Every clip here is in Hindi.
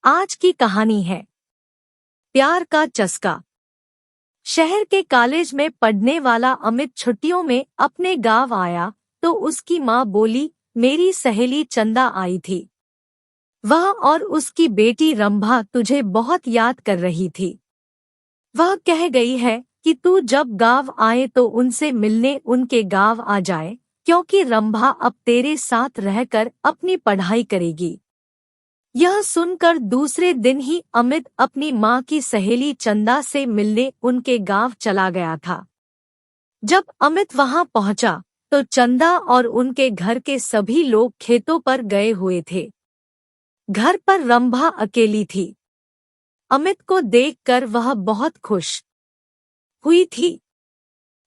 आज की कहानी है प्यार का चस्का। शहर के कॉलेज में पढ़ने वाला अमित छुट्टियों में अपने गांव आया तो उसकी माँ बोली, मेरी सहेली चंदा आई थी। वह और उसकी बेटी रंभा तुझे बहुत याद कर रही थी। वह कह गई है कि तू जब गांव आए तो उनसे मिलने उनके गांव आ जाए, क्योंकि रंभा अब तेरे साथ रहकर अपनी पढ़ाई करेगी। यह सुनकर दूसरे दिन ही अमित अपनी माँ की सहेली चंदा से मिलने उनके गांव चला गया था। जब अमित वहां पहुंचा तो चंदा और उनके घर के सभी लोग खेतों पर गए हुए थे। घर पर रंभा अकेली थी। अमित को देखकर वह बहुत खुश हुई थी।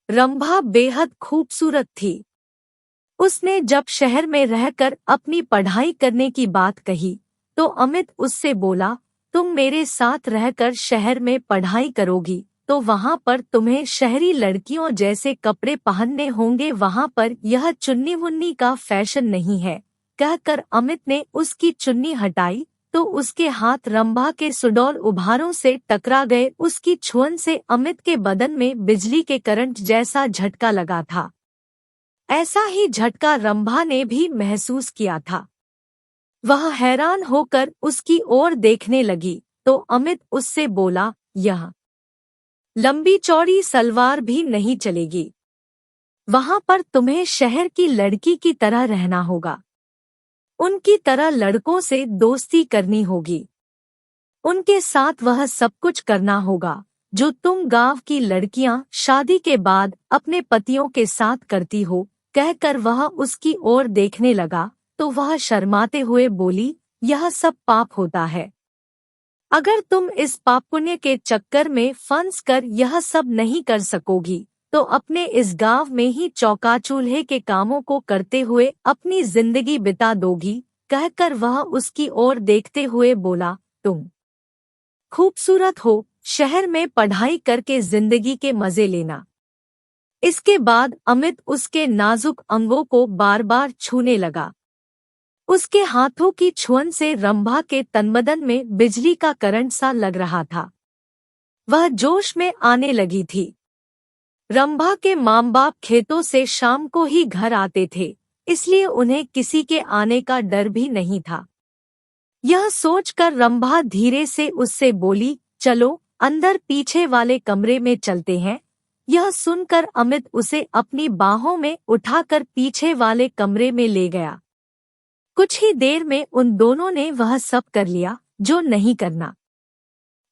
रंभा बेहद खूबसूरत थी। उसने जब शहर में रहकर अपनी पढ़ाई करने की बात कही तो अमित उससे बोला, तुम मेरे साथ रहकर शहर में पढ़ाई करोगी तो वहां पर तुम्हें शहरी लड़कियों जैसे कपड़े पहनने होंगे, वहां पर यह चुन्नी मुन्नी का फैशन नहीं है। कहकर अमित ने उसकी चुन्नी हटाई तो उसके हाथ रंभा के सुडौल उभारों से टकरा गए। उसकी छुअन से अमित के बदन में बिजली के करंट जैसा झटका लगा था। ऐसा ही झटका रंभा ने भी महसूस किया था। वह हैरान होकर उसकी ओर देखने लगी तो अमित उससे बोला, यह लंबी चौड़ी सलवार भी नहीं चलेगी। वहां पर तुम्हें शहर की लड़की की तरह रहना होगा। उनकी तरह लड़कों से दोस्ती करनी होगी। उनके साथ वह सब कुछ करना होगा जो तुम गांव की लड़कियां शादी के बाद अपने पतियों के साथ करती हो। कहकर वह उसकी ओर देखने लगा तो वह शर्माते हुए बोली, यह सब पाप होता है। अगर तुम इस पाप पुण्य के चक्कर में फंस कर यह सब नहीं कर सकोगी तो अपने इस गांव में ही चौका चूल्हे के कामों को करते हुए अपनी जिंदगी बिता दोगी। कहकर वह उसकी ओर देखते हुए बोला, तुम खूबसूरत हो, शहर में पढ़ाई करके जिंदगी के मजे लेना। इसके बाद अमित उसके नाजुक अंगों को बार बार छूने लगा। उसके हाथों की छुअन से रंभा के तनबदन में बिजली का करंट सा लग रहा था। वह जोश में आने लगी थी। रंभा के माँ बाप खेतों से शाम को ही घर आते थे, इसलिए उन्हें किसी के आने का डर भी नहीं था। यह सोचकर रंभा धीरे से उससे बोली, चलो अंदर पीछे वाले कमरे में चलते हैं। यह सुनकर अमित उसे अपनी बाहों में उठाकर पीछे वाले कमरे में ले गया। कुछ ही देर में उन दोनों ने वह सब कर लिया जो नहीं करना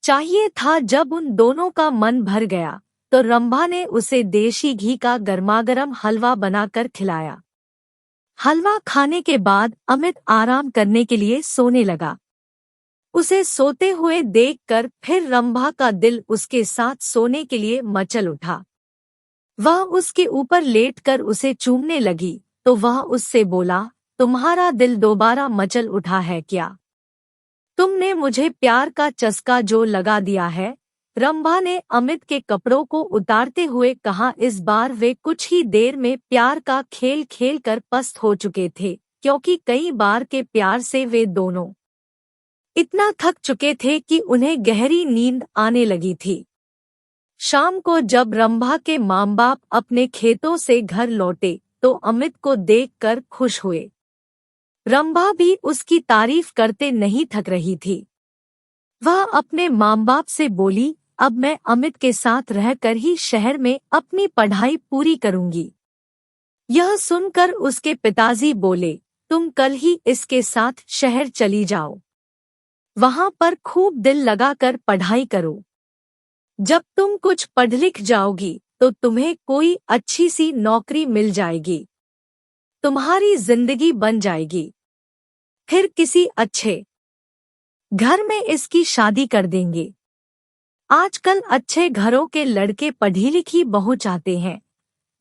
चाहिए था। जब उन दोनों का मन भर गया तो रंभा ने उसे देशी घी का गर्मागर्म हलवा बनाकर खिलाया। हलवा खाने के बाद अमित आराम करने के लिए सोने लगा। उसे सोते हुए देखकर फिर रंभा का दिल उसके साथ सोने के लिए मचल उठा। वह उसके ऊपर लेटकर उसे चूमने लगी तो वह उससे बोला, तुम्हारा दिल दोबारा मचल उठा है क्या? तुमने मुझे प्यार का चस्का जो लगा दिया है। रंभा ने अमित के कपड़ों को उतारते हुए कहा। इस बार वे कुछ ही देर में प्यार का खेल खेल कर पस्त हो चुके थे, क्योंकि कई बार के प्यार से वे दोनों इतना थक चुके थे कि उन्हें गहरी नींद आने लगी थी। शाम को जब रंभा के माँ बाप अपने खेतों से घर लौटे तो अमित को देखकर खुश हुए। रंभा भी उसकी तारीफ करते नहीं थक रही थी। वह अपने माँ बाप से बोली, अब मैं अमित के साथ रहकर ही शहर में अपनी पढ़ाई पूरी करूंगी। यह सुनकर उसके पिताजी बोले, तुम कल ही इसके साथ शहर चली जाओ। वहां पर खूब दिल लगाकर पढ़ाई करो। जब तुम कुछ पढ़ लिख जाओगी तो तुम्हें कोई अच्छी सी नौकरी मिल जाएगी। तुम्हारी जिंदगी बन जाएगी। फिर किसी अच्छे घर में इसकी शादी कर देंगे। आजकल अच्छे घरों के लड़के पढ़ी लिखी बहू चाहते हैं।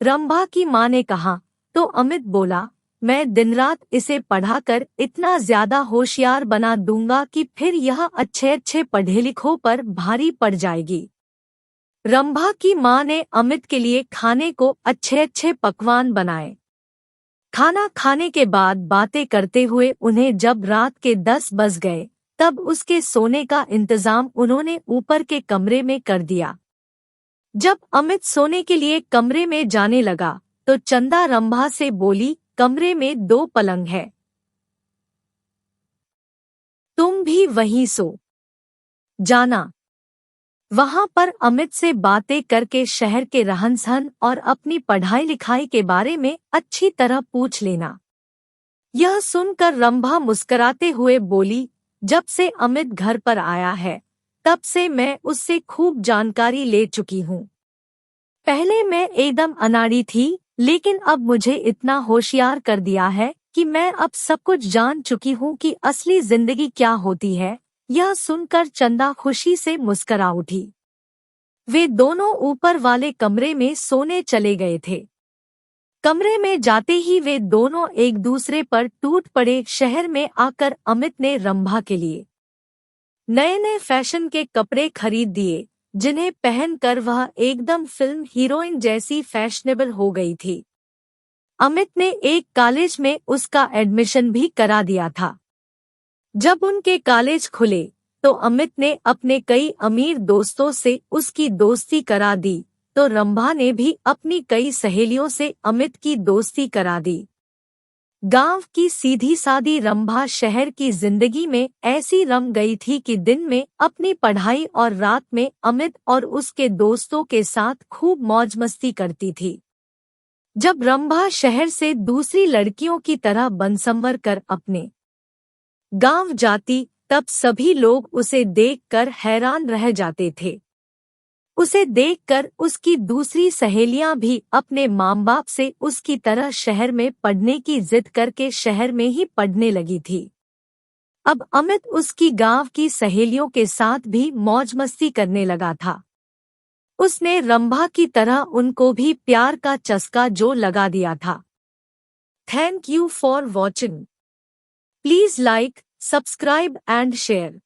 रंभा की माँ ने कहा तो अमित बोला, मैं दिन रात इसे पढ़ाकर इतना ज्यादा होशियार बना दूंगा कि फिर यह अच्छे अच्छे पढ़े लिखों पर भारी पड़ जाएगी। रंभा की माँ ने अमित के लिए खाने को अच्छे अच्छे पकवान बनाए। खाना खाने के बाद बातें करते हुए उन्हें जब रात के 10 बज गए तब उसके सोने का इंतजाम उन्होंने ऊपर के कमरे में कर दिया। जब अमित सोने के लिए कमरे में जाने लगा तो चंदा रंभा से बोली, कमरे में 2 पलंग है, तुम भी वहीं सो जाना। वहां पर अमित से बातें करके शहर के रहन-सहन और अपनी पढ़ाई लिखाई के बारे में अच्छी तरह पूछ लेना। यह सुनकर रंभा मुस्कुराते हुए बोली, जब से अमित घर पर आया है तब से मैं उससे खूब जानकारी ले चुकी हूँ। पहले मैं एकदम अनाड़ी थी, लेकिन अब मुझे इतना होशियार कर दिया है कि मैं अब सब कुछ जान चुकी हूँ कि असली जिंदगी क्या होती है। यह सुनकर चंदा खुशी से मुस्कुरा उठी। वे दोनों ऊपर वाले कमरे में सोने चले गए थे। कमरे में जाते ही वे दोनों एक दूसरे पर टूट पड़े। शहर में आकर अमित ने रंभा के लिए नए नए फैशन के कपड़े खरीद दिए, जिन्हें पहनकर वह एकदम फिल्म हीरोइन जैसी फैशनेबल हो गई थी। अमित ने एक कॉलेज में उसका एडमिशन भी करा दिया था। जब उनके कॉलेज खुले तो अमित ने अपने कई अमीर दोस्तों से उसकी दोस्ती करा दी, तो रंभा ने भी अपनी कई सहेलियों से अमित की दोस्ती करा दी। गांव की सीधी सादी रंभा शहर की जिंदगी में ऐसी रम गई थी कि दिन में अपनी पढ़ाई और रात में अमित और उसके दोस्तों के साथ खूब मौज मस्ती करती थी। जब रंभा शहर से दूसरी लड़कियों की तरह बनसंवर कर अपने गांव जाती तब सभी लोग उसे देखकर हैरान रह जाते थे। उसे देखकर उसकी दूसरी सहेलियां भी अपने माँ बाप से उसकी तरह शहर में पढ़ने की जिद करके शहर में ही पढ़ने लगी थी। अब अमित उसकी गांव की सहेलियों के साथ भी मौज मस्ती करने लगा था। उसने रंभा की तरह उनको भी प्यार का चस्का जो लगा दिया था। Thank you for watching. Please like, subscribe and share.